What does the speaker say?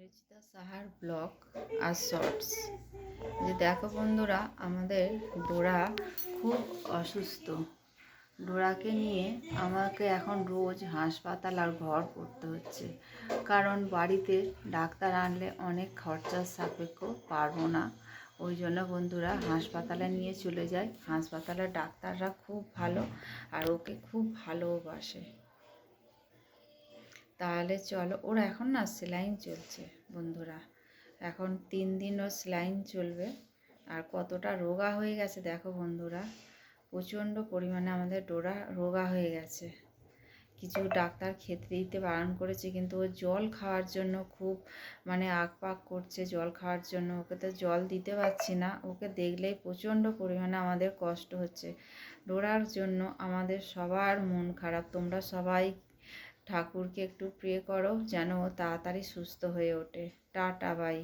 অরিজিতা সাহার ব্লগ আর শর্টস। যে দেখো বন্ধুরা, আমাদের ডোরা খুব অসুস্থ। ডোরাকে নিয়ে আমাকে এখন রোজ হাসপাতাল আর ঘর করতে হচ্ছে, কারণ বাড়িতে ডাক্তার আনলে অনেক খরচার সাপেক্ষ, পারবো না। ওই জন্য বন্ধুরা হাসপাতালে নিয়ে চলে যাই। হাসপাতালের ডাক্তাররা খুব ভালো আর ওকে খুব ভালোবাসে। তাহলে চলো, ওর এখন না সেলাইন চলছে বন্ধুরা, এখন 3 দিন ওর সেলাইন চলবে। আর কতটা রোগা হয়ে গেছে দেখো বন্ধুরা, প্রচণ্ড পরিমাণে আমাদের ডোরা রোগা হয়ে গেছে। কিছু ডাক্তার খেতে দিতে বারণ করেছে, কিন্তু ও জল খাওয়ার জন্য খুব আকপাক করছে জল খাওয়ার জন্য। ওকে তো জল দিতে পারছি না, ওকে দেখলেই প্রচণ্ড পরিমাণে আমাদের কষ্ট হচ্ছে। ডোরার জন্য আমাদের সবার মন খারাপ। তোমরা সবাই ঠাকুরকে একটু প্রে করো যেন ও তাড়াতাড়ি সুস্থ হয়ে ওঠে। Tata, by.